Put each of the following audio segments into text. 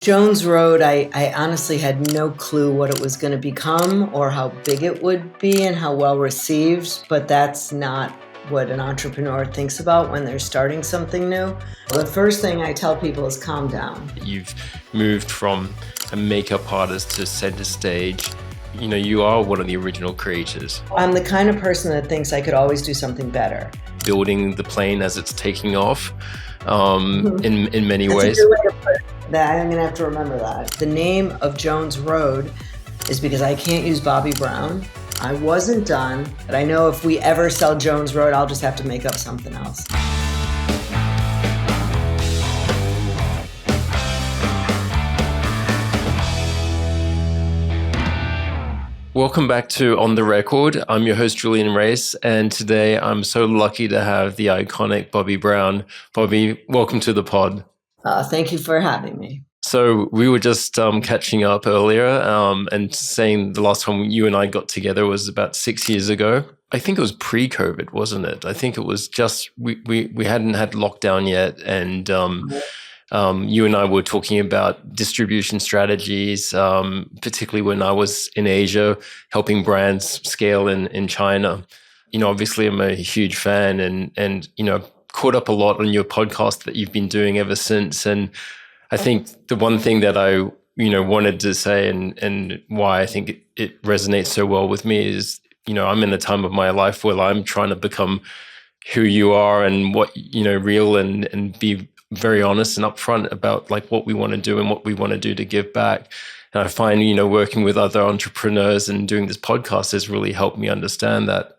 Jones Road, I honestly had no clue what it was going to become or how big it would be and how well received, but that's not what an entrepreneur thinks about when they're starting something new. The first thing I tell people is calm down. You've moved from a makeup artist to center stage. You know, you are one of the original creators. I'm the kind of person that thinks I could always do something better. Building the plane as it's taking off in many ways. A good way to put it. I'm going to have to remember that. The name of Jones Road is because I can't use Bobbi Brown. I wasn't done, but I know if we ever sell Jones Road, I'll just have to make up something else. Welcome back to On the Record. I'm your host, Julian Reis, and today I'm so lucky to have the iconic Bobbi Brown. Bobbi, welcome to the pod. Thank you for having me. So we were just catching up earlier and saying the last time you and I got together was about 6 years ago. I think it was pre-COVID, wasn't it? I think it was just, we hadn't had lockdown yet, and you and I were talking about distribution strategies, particularly when I was in Asia, helping brands scale in China. You know, obviously I'm a huge fan and you know, caught up a lot on your podcast that you've been doing ever since. And I think the one thing that I, wanted to say and why I think it resonates so well with me is, I'm in a time of my life where I'm trying to become who you are and what, real and be very honest and upfront about like what we want to do and what we want to do to give back. And I find, working with other entrepreneurs and doing this podcast has really helped me understand that.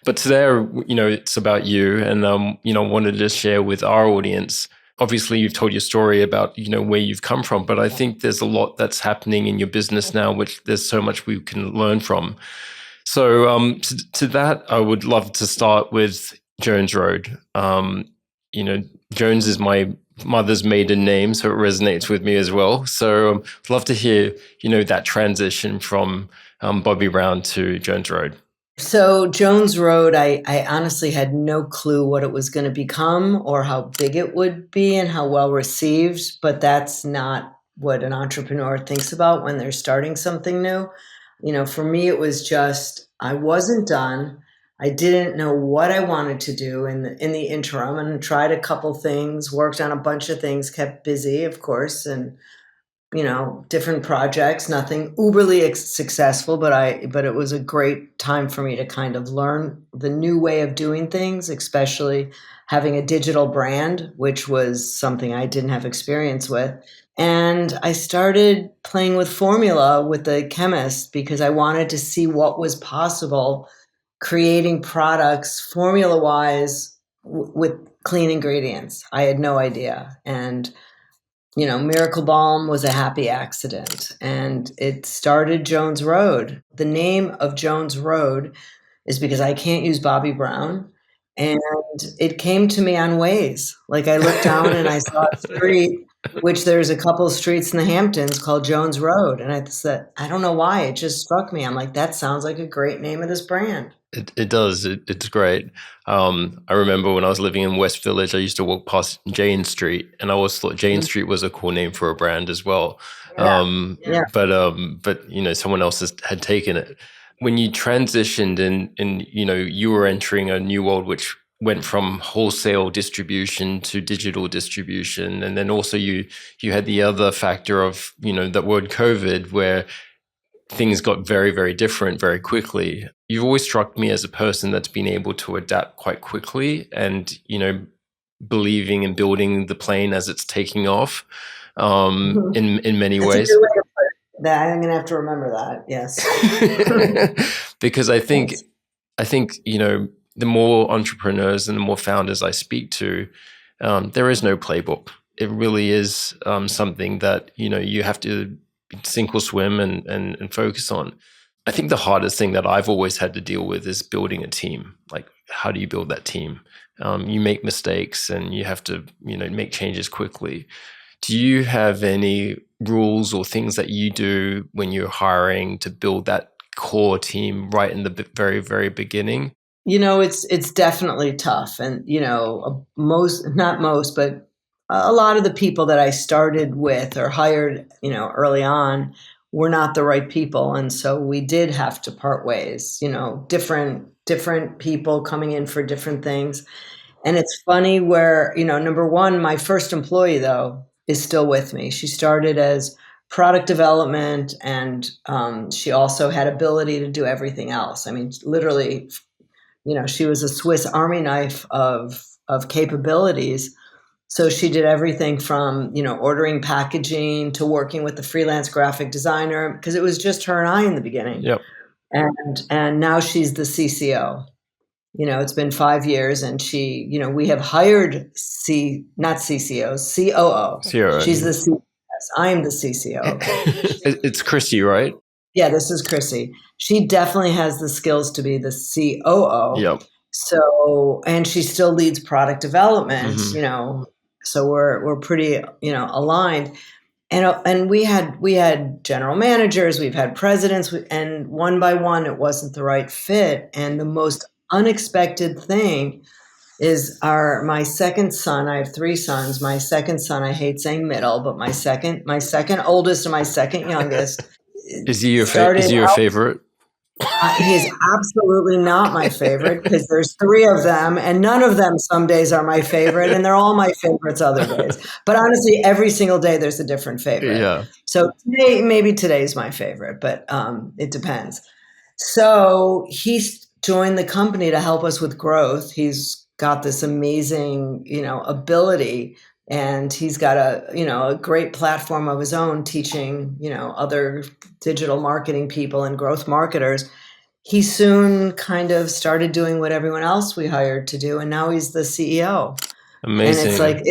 But today, it's about you, and wanted to share with our audience. Obviously, you've told your story about where you've come from, but I think there's a lot that's happening in your business now, which there's so much we can learn from. So, to that, I would love to start with Jones Road. Jones is my mother's maiden name, so it resonates with me as well. So, I'd love to hear that transition from Bobbi Brown to Jones Road. So Jones Road, I honestly had no clue what it was going to become or how big it would be and how well received, but that's not what an entrepreneur thinks about when they're starting something new. For me, it was just, I wasn't done. I didn't know what I wanted to do in the interim, and tried a couple things, worked on a bunch of things, kept busy, of course, and different projects, nothing uberly successful, but it was a great time for me to kind of learn the new way of doing things, especially having a digital brand, which was something I didn't have experience with. And I started playing with formula with the chemist because I wanted to see what was possible creating products formula-wise with clean ingredients. I had no idea. And Miracle Balm was a happy accident, and it started Jones Road. The name of Jones Road is because I can't use Bobbi Brown, and it came to me on Waze. Like I looked down and I saw a street, which there's a couple of streets in the Hamptons called Jones Road, and I said, I don't know why, it just struck me. I'm like, that sounds like a great name of this brand. It does. It's great. I remember when I was living in West Village, I used to walk past Jane Street, and I always thought Jane Street was a cool name for a brand as well. Yeah. But someone else had taken it. When you transitioned and you were entering a new world, which went from wholesale distribution to digital distribution, and then also you had the other factor of that word COVID, where things got very, very different very quickly. You've always struck me as a person that's been able to adapt quite quickly and, believing and building the plane as it's taking off in many ways. A good way to put it. I'm going to have to remember that. Yes. Because I think, the more entrepreneurs and the more founders I speak to, there is no playbook. It really is something that, you have to sink or swim and focus on. I think the hardest thing that I've always had to deal with is building a team. Like, how do you build that team? You make mistakes and you have to, make changes quickly. Do you have any rules or things that you do when you're hiring to build that core team right in the very, very beginning? It's definitely tough. And, but a lot of the people that I started with or hired, early on were not the right people. And so we did have to part ways, different people coming in for different things. And it's funny where, number one, my first employee, though, is still with me. She started as product development, and she also had ability to do everything else. I mean, literally, she was a Swiss Army knife of capabilities. So she did everything from, ordering packaging to working with the freelance graphic designer, because it was just her and I in the beginning. Yep. And now she's the CCO. It's been 5 years, and she, we have hired not CCOs, COO. She's the CCO. I'm the CCO. It's Chrissy, right? Yeah, this is Chrissy. She definitely has the skills to be the COO. Yep. So, and she still leads product development, so we're pretty, aligned. And we had general managers, we've had presidents, and one by one, it wasn't the right fit. And the most unexpected thing is my second son. I have 3 sons. My second son, I hate saying middle, but my second oldest and my second youngest. Is he your favorite? He is absolutely not my favorite, because there's 3 of them, and none of them some days are my favorite, and they're all my favorites other days. But honestly, every single day there's a different favorite. Yeah. So maybe today's my favorite, but it depends. So he's joined the company to help us with growth. He's got this amazing, ability, and he's got a great platform of his own, teaching, other digital marketing people and growth marketers. He soon kind of started doing what everyone else we hired to do, and now he's the CEO. Amazing. And it's like,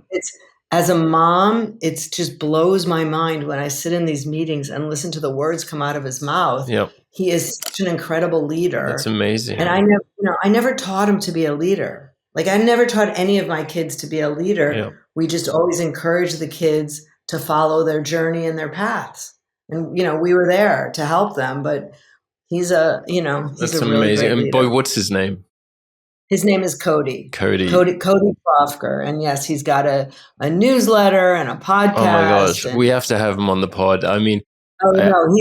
it's as a mom, it just blows my mind when I sit in these meetings and listen to the words come out of his mouth. Yep. He is such an incredible leader. That's amazing. And I never taught him to be a leader. Like, I never taught any of my kids to be a leader. Yep. We just always encouraged the kids to follow their journey and their paths. And, we were there to help them, but he's a really amazing. Great and leader. boy, what's his name? His name is Cody. Cody Plofker. And yes, he's got a newsletter and a podcast. Oh my gosh, we have to have him on the pod. I mean, no,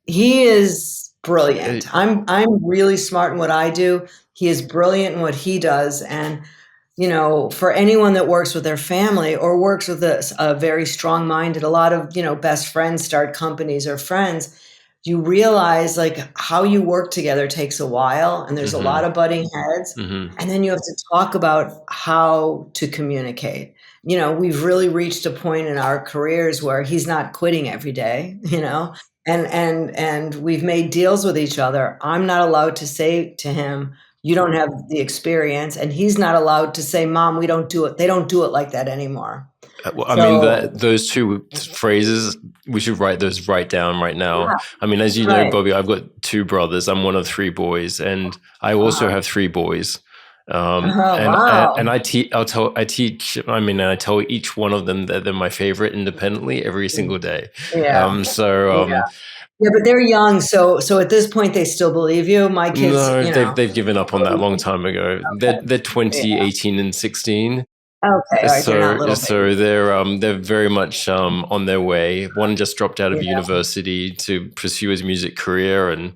he is brilliant. I'm really smart in what I do. He is brilliant in what he does. And, for anyone that works with their family or works with a very strong-minded, a lot of, best friends start companies or friends, you realize like how you work together takes a while, and there's a lot of butting heads, and then you have to talk about how to communicate. We've really reached a point in our careers where he's not quitting every day, and we've made deals with each other. I'm not allowed to say to him, "You don't have the experience," and he's not allowed to say, "Mom, we don't do it. They don't do it like that anymore." Well, I mean, those 2 phrases, we should write those right down right now. Yeah. I mean, as you know, Bobbi, I've got 2 brothers. I'm one of 3 boys, and I also have 3 boys. And I tell each one of them that they're my favorite independently every single day. Yeah. Yeah, but they're young, so at this point they still believe you. My kids, they've given up on that a long time ago. Okay. They're 20, 18, and 16. Okay, right, they're not little so they're very much on their way. One just dropped out of university to pursue his music career, and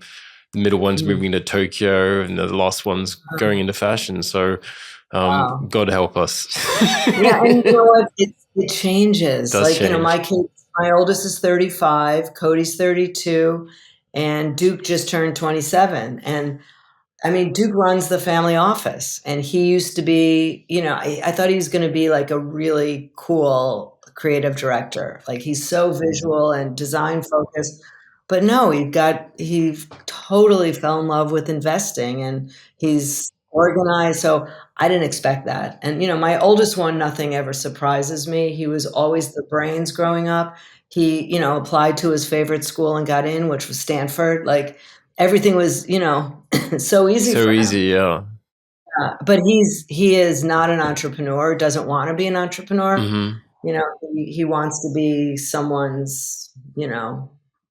the middle one's moving to Tokyo, and the last one's going into fashion. So God help us. Yeah, and you know what? It changes. It does change. My kids, my oldest is 35, Cody's 32, and Duke just turned 27. And I mean, Duke runs the family office, and he used to be, I thought he was going to be like a really cool creative director. Like, he's so visual and design focused, but no, he totally fell in love with investing, and he's organized. So I didn't expect that. And, my oldest one, nothing ever surprises me. He was always the brains growing up. He, applied to his favorite school and got in, which was Stanford. Like, everything was, so easy. So easy, yeah. But he is not an entrepreneur. Doesn't want to be an entrepreneur. He wants to be someone's,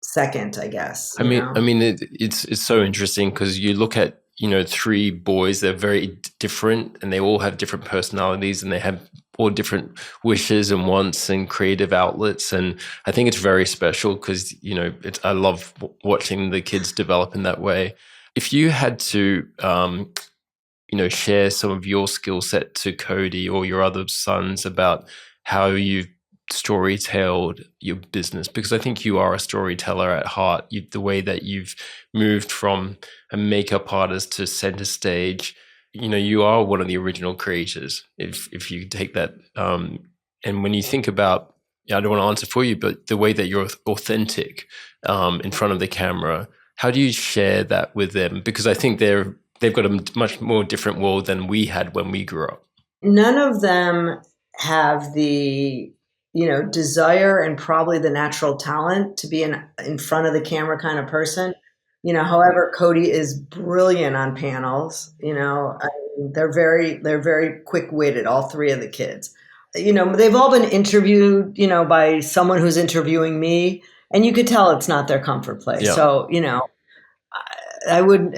second, I guess. I mean, it's so interesting because you look at three boys. They're very different, and they all have different personalities, and they have all different wishes and wants and creative outlets. And I think it's very special because, I love watching the kids develop in that way. If you had to, share some of your skill set to Cody or your other sons about how you've storytelled your business, because I think you are a storyteller at heart. The way that you've moved from a makeup artist to center stage, you are one of the original creators. If you take that, and when you think about, I don't want to answer for you, but the way that you're authentic in front of the camera, how do you share that with them? Because I think they've got a much more different world than we had when we grew up. None of them have the desire and probably the natural talent to be in front of the camera kind of person. However, Cody is brilliant on panels. They're very quick-witted, all three of the kids. They've all been interviewed, by someone who's interviewing me, and you could tell it's not their comfort place. Yeah. So, I would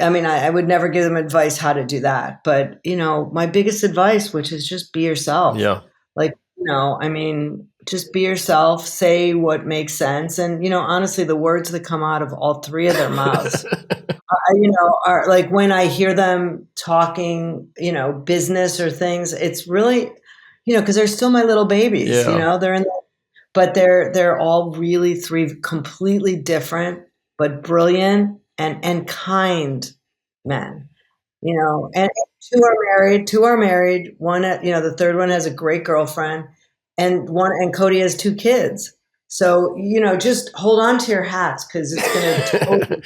never give them advice how to do that. But, my biggest advice, which is just be yourself. Yeah. Just be yourself, say what makes sense. And, honestly, the words that come out of all three of their mouths, are like when I hear them talking, business or things, it's really, because they're still my little babies, Yeah. but they're all really three completely different, but brilliant and kind men. And two are married. One, the third one has a great girlfriend, and Cody has two kids. So, just hold on to your hats because it's going to totally.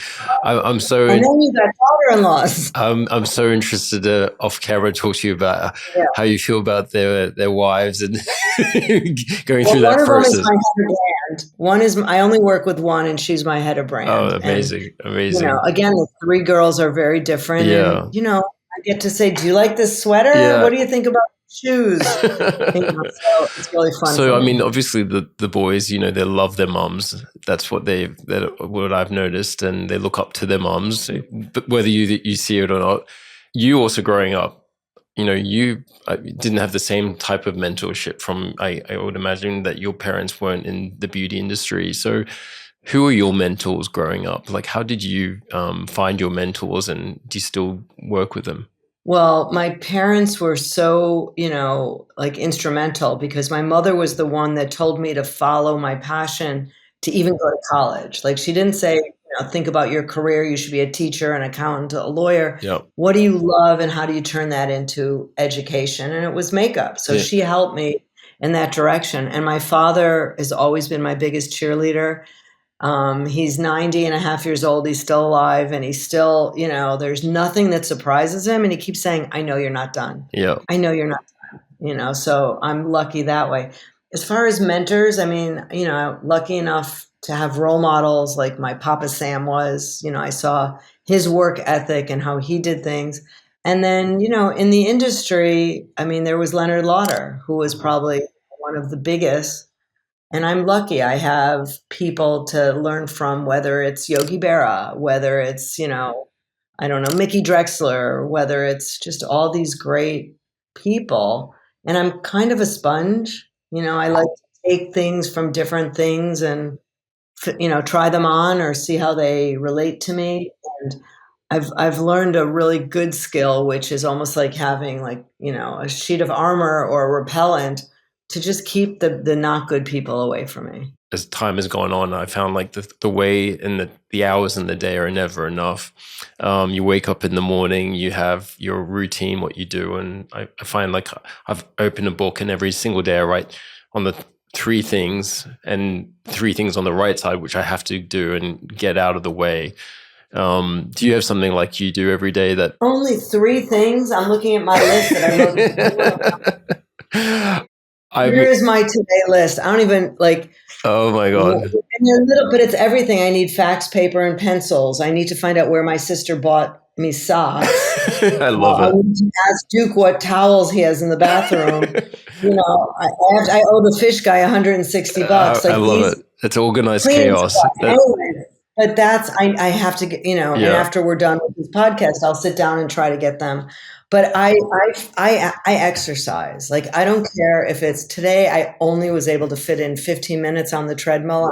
And then you've got daughter-in-laws. I'm so interested to off camera talk to you about how you feel about their wives and going through that process. One is my head of brand. One is I only work with one, and she's my head of brand. Oh, amazing. Again, the three girls are very different. Yeah. And, I get to say, do you like this sweater? Yeah. What do you think about shoes? So it's really fun. So, obviously the boys, they love their moms. That's what what I've noticed, and they look up to their moms, but whether you see it or not. You also growing up, you didn't have the same type of mentorship from, I would imagine that your parents weren't in the beauty industry. So who are your mentors growing up? Like, how did you find your mentors, and do you still work with them? Well, my parents were so, instrumental because my mother was the one that told me to follow my passion to even go to college. Like, she didn't say, think about your career. You should be a teacher, an accountant, a lawyer. Yep. What do you love and how do you turn that into education? And it was makeup. So she helped me in that direction. And my father has always been my biggest cheerleader. He's 90 and a half years old. He's still alive, and he's still, there's nothing that surprises him. And he keeps saying, I know you're not done. Yeah. I know you're not done, so I'm lucky that way. As far as mentors, lucky enough to have role models like my Papa Sam was, I saw his work ethic and how he did things. And then, in the industry, there was Leonard Lauder, who was probably one of the biggest. And I'm lucky I have people to learn from, whether it's Yogi Berra, whether it's, Mickey Drexler, whether it's just all these great people. And I'm kind of a sponge. I like to take things from different things and, try them on or see how they relate to me. And I've learned a really good skill, which is almost like having a sheet of armor or a repellent to just keep the not good people away from me. As time has gone on, I found like the way and the hours in the day are never enough. You wake up in the morning, you have your routine, what you do. And I find like I've opened a book, and every single day I write on the three things on the right side, which I have to do and get out of the way. Do you have something like you do every day that... Only three things? I'm looking at my list that I wrote. Here's my today list. I don't even Oh my God. But it's everything. I need fax paper and pencils. I need to find out where my sister bought me socks. I love it. I need to ask Duke what towels he has in the bathroom. I owe the fish guy $160. I love it. It's organized chaos. Anyway, but that's I have to get, and Yeah. after we're done with this podcast, I'll sit down and try to get them. But I exercise. Like, I don't care if it's today. I only was able to fit in 15 minutes on the treadmill. I'm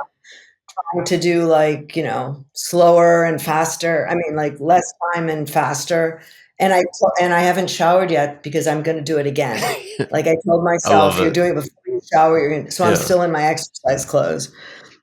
trying to do, like, slower and faster. I mean, like, less time and faster. And I haven't showered yet because I'm going to do it again. Like, I told I love myself, you're it. doing it before you shower. So I'm Yeah. still in my exercise clothes,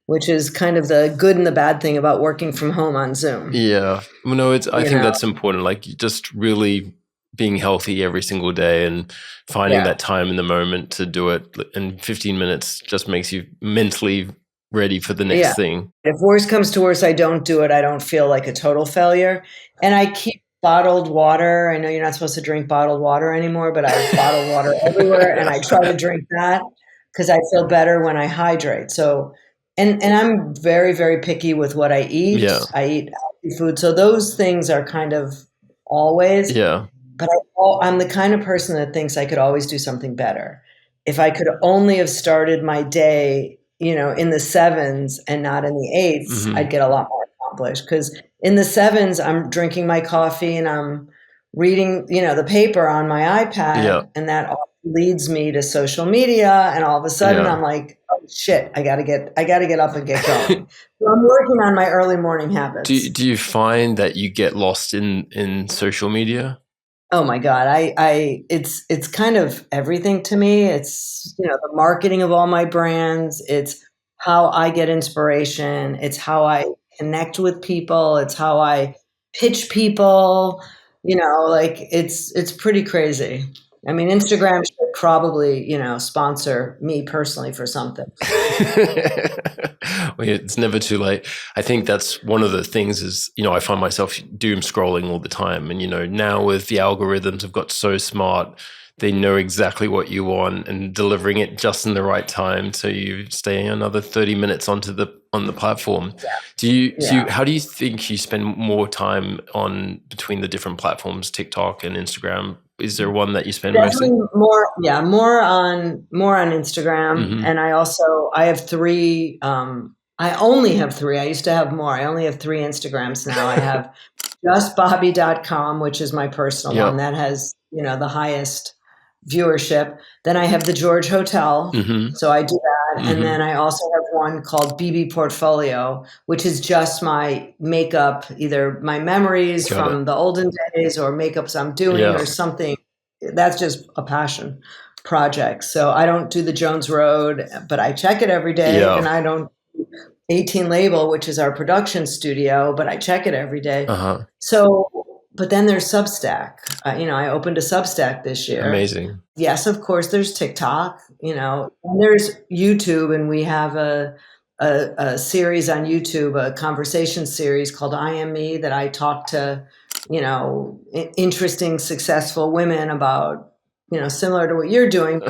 which is kind of the good and the bad thing about working from home on Zoom. Yeah. Well, no, I You think know? that's important. Like, just really being healthy every single day and finding Yeah. that time in the moment to do it. And 15 minutes just makes you mentally ready for the next Yeah. thing. If worse comes to worse, I don't do it. I don't feel like a total failure. And I keep bottled water. I know you're not supposed to drink bottled water anymore, but I have bottled water everywhere, and I try to drink that because I feel better when I hydrate. So, and I'm very, very picky with what I eat. Yeah. I eat healthy food. So those things are kind of always. Yeah. But I'm the kind of person that thinks I could always do something better. If I could only have started my day, in the sevens and not in the 8s, Mhm. I'd get a lot more accomplished. Because in the sevens, I'm drinking my coffee and I'm reading, the paper on my iPad, Yeah. and that all leads me to social media. And all of a sudden, Yeah. I'm like, oh shit, I gotta get up and get going. So I'm working on my early morning habits. Do you find that you get lost in social media? Oh my God. It's kind of everything to me. It's, the marketing of all my brands. It's how I get inspiration. It's how I connect with people. It's how I pitch people, like it's pretty crazy. I mean, Instagram should probably, sponsor me personally for something. Well, it's never too late. I think that's one of the things is, I find myself doom scrolling all the time. And, now with the algorithms have got so smart, they know exactly what you want and delivering it just in the right time. So you stay another 30 minutes on the platform. Yeah. How do you think you spend more time on between the different platforms, TikTok and Instagram? Is there one that you spend mostly? Definitely more on Instagram. Mhm. And I have three. I only have three. I used to have more. I only have three Instagrams now. I have justbobbi.com, which is my personal Yep. one that has, the highest viewership. Then I have the George Hotel. Mhm. So I do that. Mhm. And then I also have one called BB Portfolio, which is just my makeup, either my memories Got from it. the olden days or makeups I'm doing Yeah. or something. That's just a passion project. So I don't do the Jones Road, but I check it every day. Yeah. And I don't 18 Label, which is our production studio, but I check it every day. Uh-huh. So, but then there's Substack. I opened a Substack this year. Amazing. Yes, of course, there's TikTok, and there's YouTube, and we have a series on YouTube, a conversation series called I Am Me, that I talk to, interesting, successful women about, similar to what you're doing.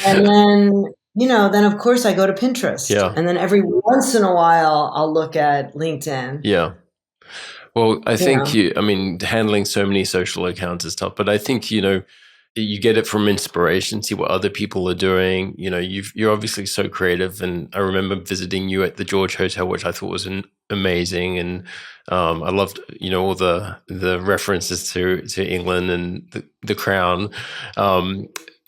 And then of course I go to Pinterest. Yeah. And then every once in a while I'll look at LinkedIn. Yeah. Well, I think know. handling so many social accounts is tough, but I think, you get it from inspiration, see what other people are doing. You're obviously so creative. And I remember visiting you at the George Hotel, which I thought was amazing. And I loved, all the references to England and the Crown.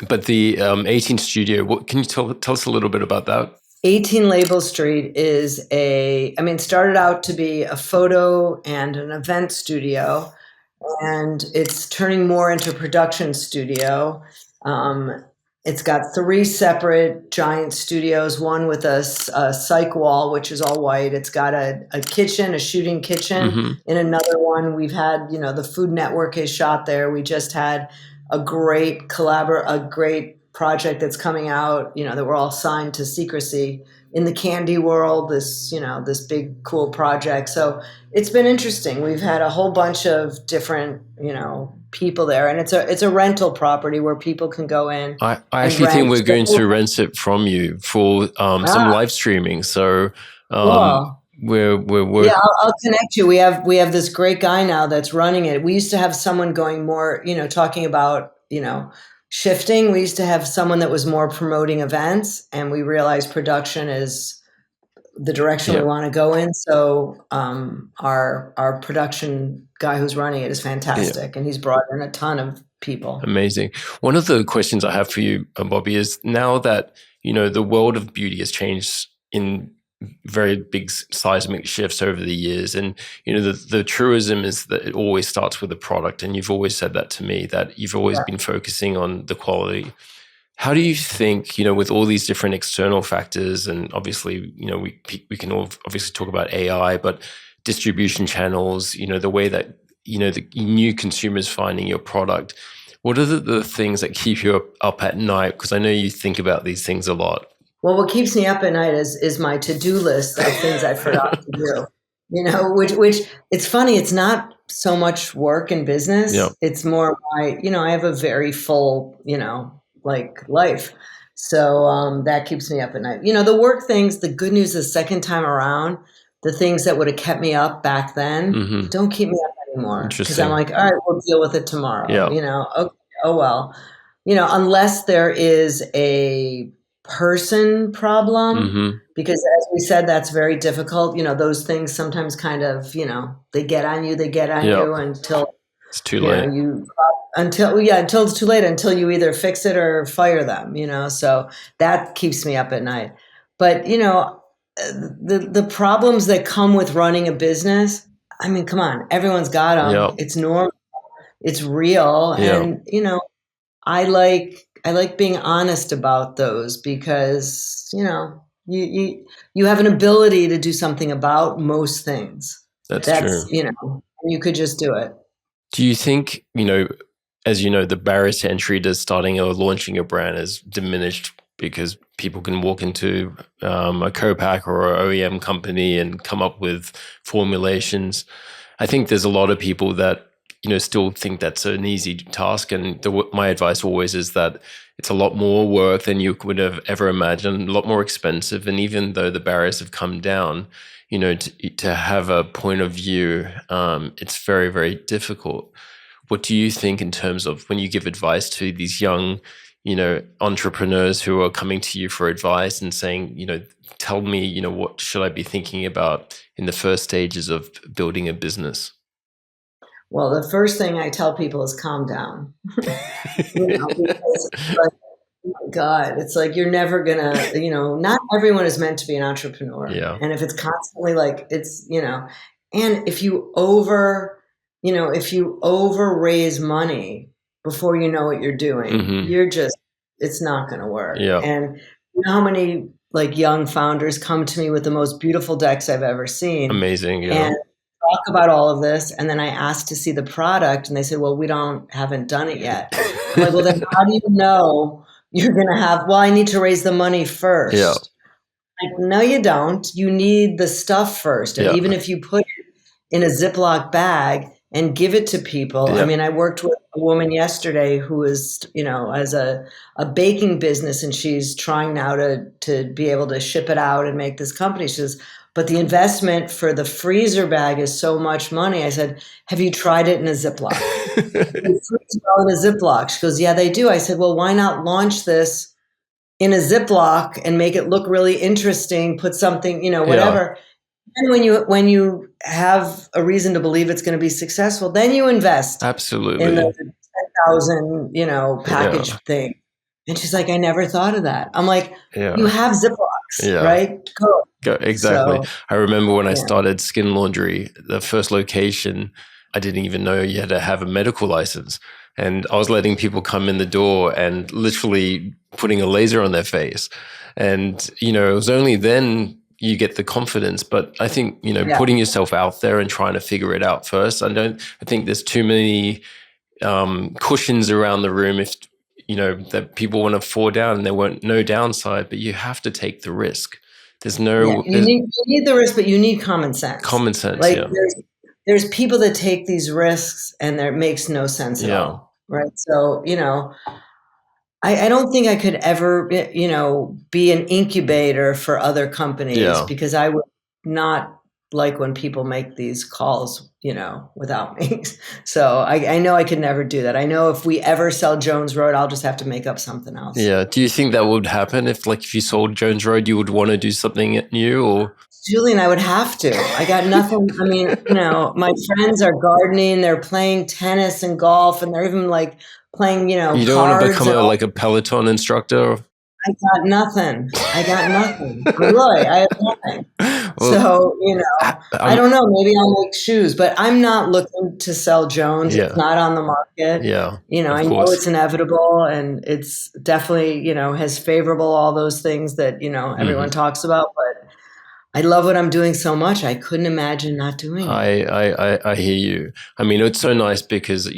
But the 18 Studio, can you tell us a little bit about that? 18 Label Street started out to be a photo and an event studio, and it's turning more into a production studio. It's got three separate giant studios, one with a cyc wall, which is all white. It's got a kitchen, a shooting kitchen. Mm-hmm. In another one, we've had, the Food Network is shot there. We just had a great project that's coming out, that we're all signed to secrecy in the candy world, this big cool project. So it's been interesting. We've had a whole bunch of different, people there, and it's a rental property where people can go in. I actually think we're going to rent it from you for some live streaming. So cool. we're Yeah, I'll connect you. We have this great guy now that's running it. We used to have someone going more, talking about, shifting. We used to have someone that was more promoting events, and we realized production is the direction we want to go in. So our production guy who's running it is fantastic, and he's brought in a ton of people. Amazing. One of the questions I have for you, Bobbi, is now that the world of beauty has changed in very big seismic shifts over the years, and the truism is that it always starts with the product, and you've always said that to me, that you've always been focusing on the quality. How do you think, with all these different external factors, and obviously, we can all obviously talk about AI, but distribution channels, the way that, the new consumers finding your product, what are the things that keep you up at night? Because I know you think about these things a lot. Well, what keeps me up at night is my to-do list of things I forgot to do. Which it's funny. It's not so much work and business. Yeah. It's more I have a very full, life. So that keeps me up at night. The work things, the good news is second time around, the things that would have kept me up back then don't keep me up anymore. Because I'm like, all right, we'll deal with it tomorrow. Yeah. Okay, oh well. Unless there is a person problem, because as we said, that's very difficult. Those things sometimes kind of, they get on you until it's too late. Until it's too late, until you either fix it or fire them, so that keeps me up at night. But, the problems that come with running a business, I mean, come on, everyone's got them. Yep. It's normal. It's real. Yep. And, I like being honest about those because, you have an ability to do something about most things. That's true. You could just do it. Do you think, as the barriers to entry to starting or launching a brand has diminished because people can walk into a co-pack or an OEM company and come up with formulations? I think there's a lot of people that, still think that's an easy task. And my advice always is that it's a lot more work than you would have ever imagined, a lot more expensive. And even though the barriers have come down, to have a point of view, it's very, very difficult. What do you think in terms of when you give advice to these young, entrepreneurs who are coming to you for advice and saying, tell me, what should I be thinking about in the first stages of building a business? Well, the first thing I tell people is calm down. Because oh my God, it's like you're never gonna, not everyone is meant to be an entrepreneur. Yeah. And if it's constantly like it's, and if you over raise money before you know what you're doing, it's not gonna work. Yeah. And how many young founders come to me with the most beautiful decks I've ever seen. Amazing. Yeah. And talk about all of this, and then I asked to see the product, and they said, "Well, we haven't done it yet." I'm like, "Well, then how do you know you're going to have? Well, I need to raise the money first." Yeah. Like, no, you don't. You need the stuff first, and even if you put it in a Ziploc bag and give it to people. I mean, I worked with a woman yesterday who is, has a baking business, and she's trying now to be able to ship it out and make this company. She says, but the investment for the freezer bag is so much money. I said, have you tried it in a Ziploc? In a Ziploc. She goes, yeah, they do. I said, well, why not launch this in a Ziploc and make it look really interesting, put something, whatever. And when you have a reason to believe it's going to be successful, then you invest absolutely in the 10,000, package thing. And she's like, I never thought of that. I'm like, you have Ziplocs, right? Go. Exactly. So, I remember when I started Skin Laundry, the first location, I didn't even know you had to have a medical license. And I was letting people come in the door and literally putting a laser on their face. And, it was only then you get the confidence. But I think, putting yourself out there and trying to figure it out first. I think there's too many cushions around the room if, that people want to fall down and there weren't no downside, but you have to take the risk. There's no... you need the risk, but you need common sense. Common sense, There's people that take these risks and it makes no sense at all, right? So, I don't think I could ever, be an incubator for other companies because I would not like when people make these calls, without me. So I know I could never do that. I know if we ever sell Jones Road, I'll just have to make up something else. Yeah. Do you think that would happen if you sold Jones Road, you would want to do something new, or? Julian, I would have to. I got nothing. I mean, my friends are gardening, they're playing tennis and golf, and they're even like playing, You don't cards. want to become a Peloton instructor? I got nothing. Really, I have nothing. Well, so, I don't know. Maybe I'll make shoes, but I'm not looking to sell Jones. Yeah. It's not on the market. Yeah. I know it's inevitable, and it's definitely, has favorable all those things that, everyone talks about. But I love what I'm doing so much. I couldn't imagine not doing it. I hear you. I mean, it's so nice because,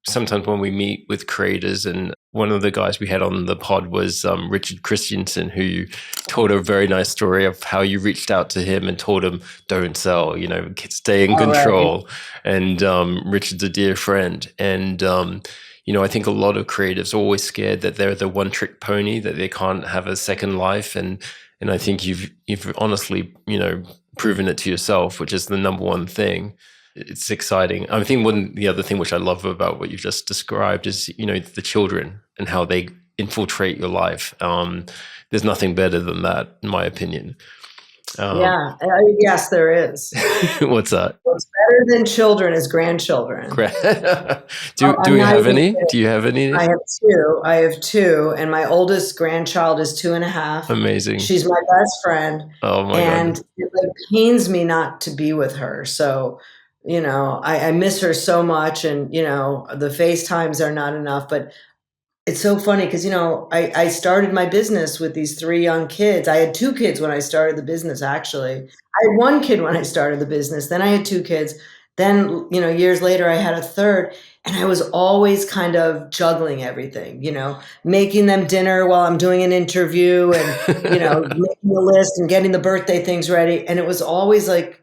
sometimes when we meet with creators, and one of the guys we had on the pod was Richard Christensen, who told a very nice story of how you reached out to him and told him, don't sell, stay in control. Right. And Richard's a dear friend. And, I think a lot of creatives are always scared that they're the one trick pony, that they can't have a second life. And I think you've honestly, proven it to yourself, which is the number one thing. It's exciting. I think the other thing which I love about what you've just described is, the children and how they infiltrate your life. There's nothing better than that, in my opinion. Yes, there is. What's that? What's better than children is grandchildren. Do we have any? Do you have any? I have two, and my oldest grandchild is 2.5. Amazing. She's my best friend. Oh my God. And it pains me not to be with her. So, I miss her so much, and, the FaceTimes are not enough, but it's so funny because, I started my business with these 3 young kids. I had 2 kids when I started the business, actually. I had 1 kid when I started the business. Then I had 2 kids. Then, years later, I had a third. And I was always kind of juggling everything, making them dinner while I'm doing an interview and, making a list and getting the birthday things ready. And it was always like,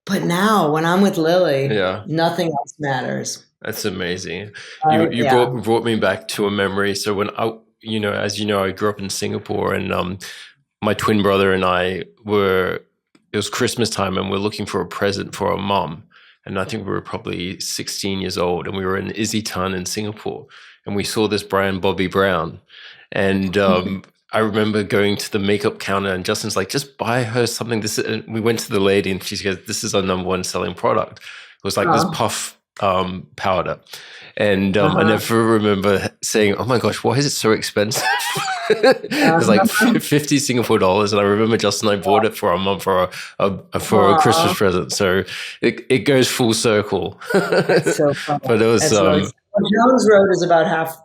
but now when I'm with Lily, nothing else matters. That's amazing. You brought me back to a memory. So when as you know, I grew up in Singapore, and my twin brother and it was Christmas time, and we're looking for a present for our mom. And I think we were probably 16 years old, and we were in Isetan in Singapore, and we saw this brand, Bobbi Brown. And I remember going to the makeup counter, and Justin's like, just buy her something. And we went to the lady, and she goes, this is our number one selling product. It was like this puff powder. And I never remember saying, oh my gosh, why is it so expensive? It was like 50 Singapore dollars. And I remember Justin and I bought it for our mum for a Christmas present. So it goes full circle. It's so fun. But it was Jones Road is about half,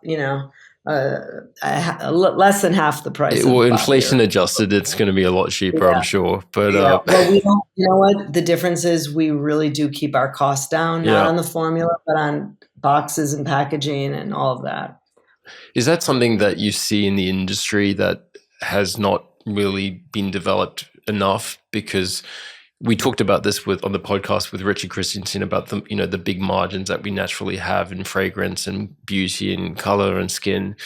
less than half the price. Inflation adjusted, it's going to be a lot cheaper, I'm sure. But well, we don't. You know what? The difference is we really do keep our costs down, not on the formula, but on boxes and packaging and all of that. Is that something that you see in the industry that has not really been developed enough? Because we talked about this on the podcast with Richard Christensen about the big margins that we naturally have in fragrance and beauty and color and skin.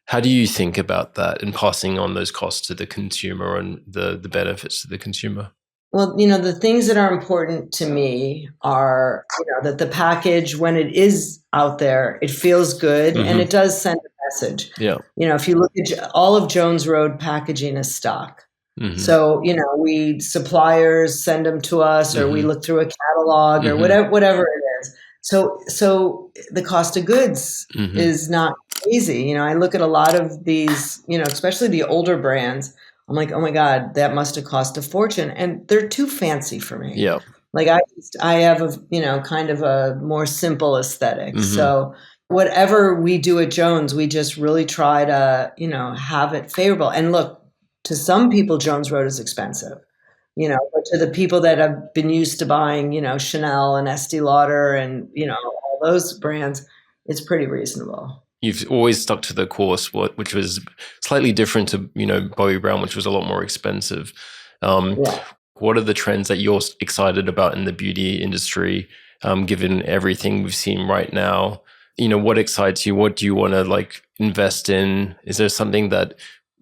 How do you think about that and passing on those costs to the consumer and the benefits to the consumer? Well, the things that are important to me are, that the package, when it is out there, it feels good and it does send a message. Yeah. If you look at all of Jones Road packaging is stock. So, we suppliers send them to us, or we look through a catalog or whatever it is. So the cost of goods is not crazy. I look at a lot of these, especially the older brands. I'm like, oh my God, that must have cost a fortune. And they're too fancy for me. Yeah. Like I have a, kind of a more simple aesthetic. So whatever we do at Jones, we just really try to, have it favorable. And look, to some people, Jones Road is expensive, but to the people that have been used to buying, Chanel and Estee Lauder and, all those brands, it's pretty reasonable. You've always stuck to the course, which was slightly different to, Bobbi Brown, which was a lot more expensive. What are the trends that you're excited about in the beauty industry, given everything we've seen right now? What excites you? What do you want to invest in? Is there something that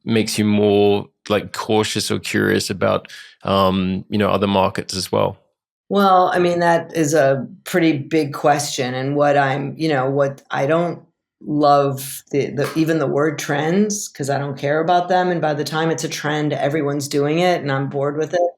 makes you more like cautious or curious about, other markets as well? Well, I mean, that is a pretty big question. And what what I don't love even the word trends, because I don't care about them. And by the time it's a trend, everyone's doing it and I'm bored with it.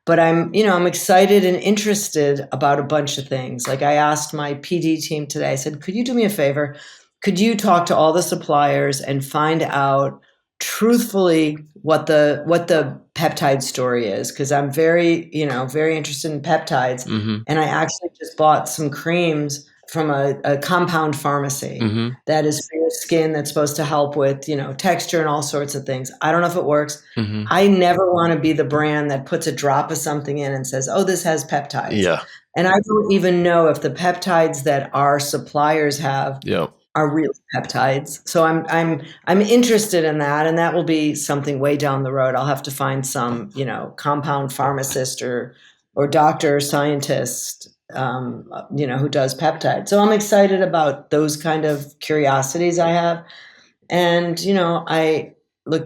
But I'm excited and interested about a bunch of things. Like I asked my PD team today, I said, could you do me a favor? Could you talk to all the suppliers and find out truthfully what the peptide story is? Because I'm very interested in peptides. Mm-hmm. And I actually just bought some creams from a compound pharmacy Mm-hmm. that is for your skin, that's supposed to help with, texture and all sorts of things. I don't know if it works. Mm-hmm. I never want to be the brand that puts a drop of something in and says, oh, this has peptides. Yeah. And I don't even know if the peptides that our suppliers have are real peptides. So I'm interested in that, and that will be something way down the road. I'll have to find some, compound pharmacist or doctor or scientist, who does peptides. So I'm excited about those kind of curiosities I have. And,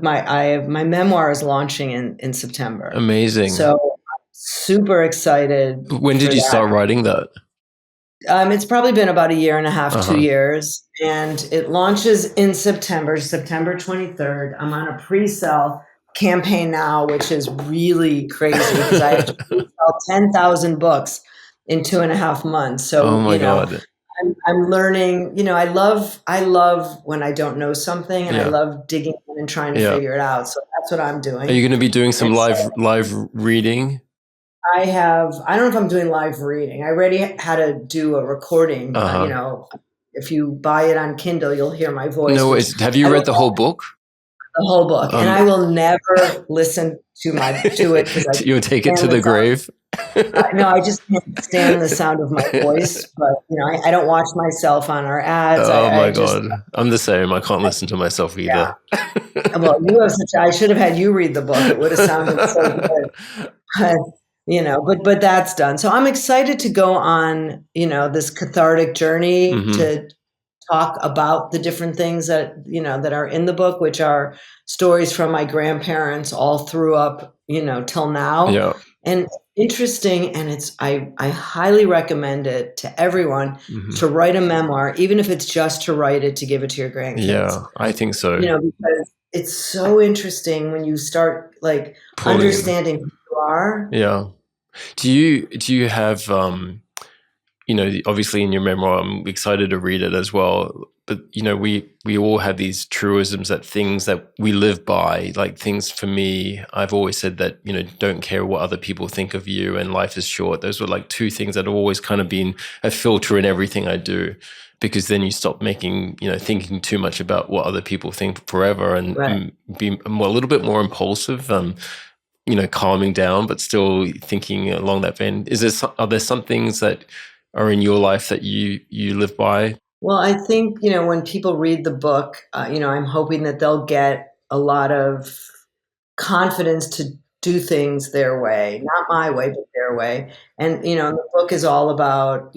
my memoir is launching in September. Amazing. So I'm super excited. When did you start writing that? It's probably been about a year and a half, 2 years, and it launches in September 23rd. I'm on a pre-sale campaign now, which is really crazy because I have to pre-sell 10,000 books in 2.5 months. So, oh my God. I'm learning, I love when I don't know something, and I love digging in and trying to figure it out. So that's what I'm doing. Are you going to be doing some live reading? I don't know if I'm doing live reading. I already had to do a recording. If you buy it on Kindle, you'll hear my voice. No, have you read the whole book? The whole book. And I will never listen to it. Because you'll take it to the grave? No, I just can't stand the sound of my voice. But, I don't watch myself on our ads. Oh my God. I'm the same. I can't listen to myself either. Yeah. Well, I should have had you read the book. It would have sounded so good. But that's done. So I'm excited to go on, this cathartic journey to talk about the different things that, that are in the book, which are stories from my grandparents all through up, till now. Yeah. And interesting. And I highly recommend it to everyone to write a memoir, even if it's just to write it, to give it to your grandkids. Yeah, I think so. Because it's so interesting when you start understanding who you are. Yeah. Do you have, obviously in your memoir, I'm excited to read it as well. But, we all have these truisms, that things that we live by, like things for me, I've always said that, don't care what other people think of you and life is short. Those were like two things that have always kind of been a filter in everything I do, because then you stop thinking too much about what other people think forever, and be a little bit more impulsive, calming down, but still thinking along that vein. Are there some things that are in your life that you live by? Well, I think, when people read the book, I'm hoping that they'll get a lot of confidence to do things their way, not my way, but their way. And, the book is all about,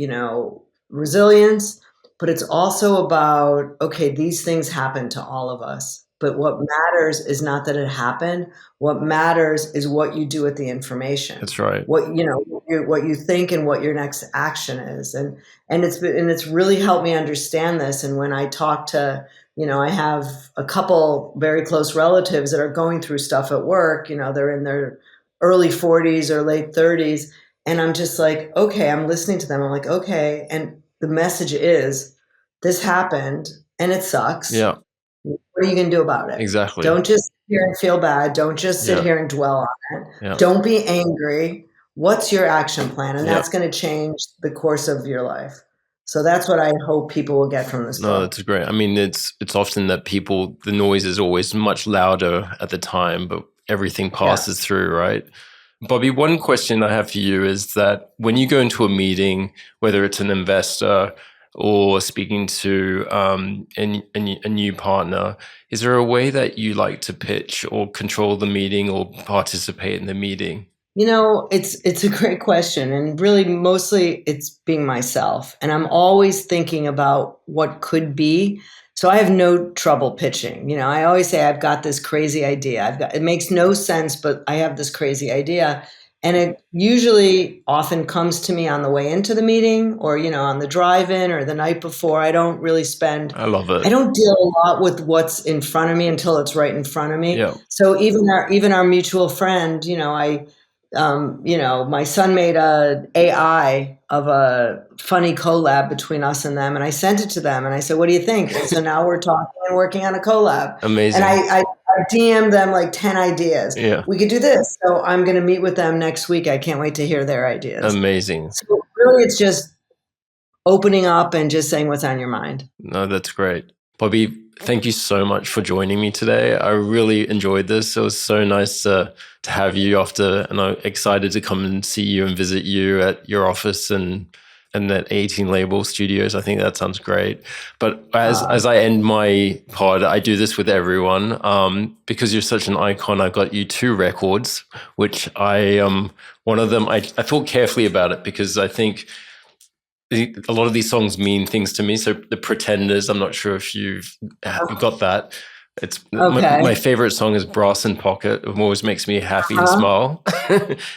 resilience, but it's also about, okay, these things happen to all of us. But what matters is not that it happened. What matters is what you do with the information. That's right. What you think and what your next action is, and it's really helped me understand this. And when I talk to, I have a couple very close relatives that are going through stuff at work. They're in their early 40s or late 30s, and I'm just like, okay, I'm listening to them. I'm like, okay, and the message is, this happened and it sucks. Yeah. What are you going to do about it? Exactly. Don't just sit here and feel bad. Don't just sit here and dwell on it. Yeah. Don't be angry. What's your action plan? And that's going to change the course of your life. So that's what I hope people will get from this book. No, that's great. I mean, it's often that the noise is always much louder at the time, but everything passes through, right? Bobbi, one question I have for you is that when you go into a meeting, whether it's an investor or speaking to a new partner, is there a way that you like to pitch or control the meeting or participate in the meeting? It's a great question, and really mostly it's being myself. And I'm always thinking about what could be, So I have no trouble pitching. I always say I've got this crazy idea. It makes no sense, but I have this crazy idea. And it usually often comes to me on the way into the meeting or, on the drive-in or the night before. I don't really I love it. I don't deal a lot with what's in front of me until it's right in front of me. Yeah. So even our mutual friend, my son made a AI of a funny collab between us and them, and I sent it to them, and I said, "What do you think?" And so now we're talking and working on a collab. Amazing. And I DM'd them like 10 ideas. Yeah. We could do this. So I'm going to meet with them next week. I can't wait to hear their ideas. Amazing. So really, it's just opening up and just saying what's on your mind. No, that's great. Bobbi, thank you so much for joining me today. I really enjoyed this. It was so nice to have you after, and I'm excited to come and see you and visit you at your office and at 18 Label Studios. I think that sounds great. But as I end my pod, I do this with everyone. Because you're such an icon, I got you 2 records, which one of them, I thought carefully about it because I think a lot of these songs mean things to me. So The Pretenders, I'm not sure if you've got that. It's okay. My favorite song is Brass and Pocket. It always makes me happy and smile.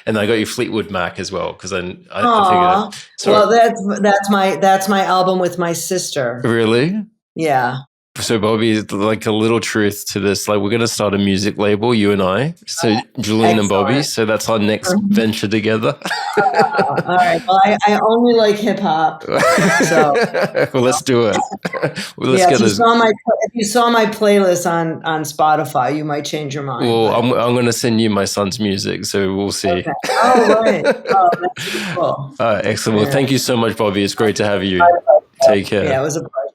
And I got you Fleetwood Mac as well because I figured. Well, that's my album with my sister. Really? Yeah. So Bobbi, like a little truth to this, like we're going to start a music label, you and I. So Julian and Bobbi. So that's our next venture together. All right. Well, I only like hip hop. So well, let's do it. If you saw my playlist on Spotify, you might change your mind. Well, I'm going to send you my son's music, so we'll see. Okay. Oh, right. Oh, that's cool. Excellent. Well, thank you so much, Bobbi. It's great to have you. Take care. Yeah, it was a pleasure.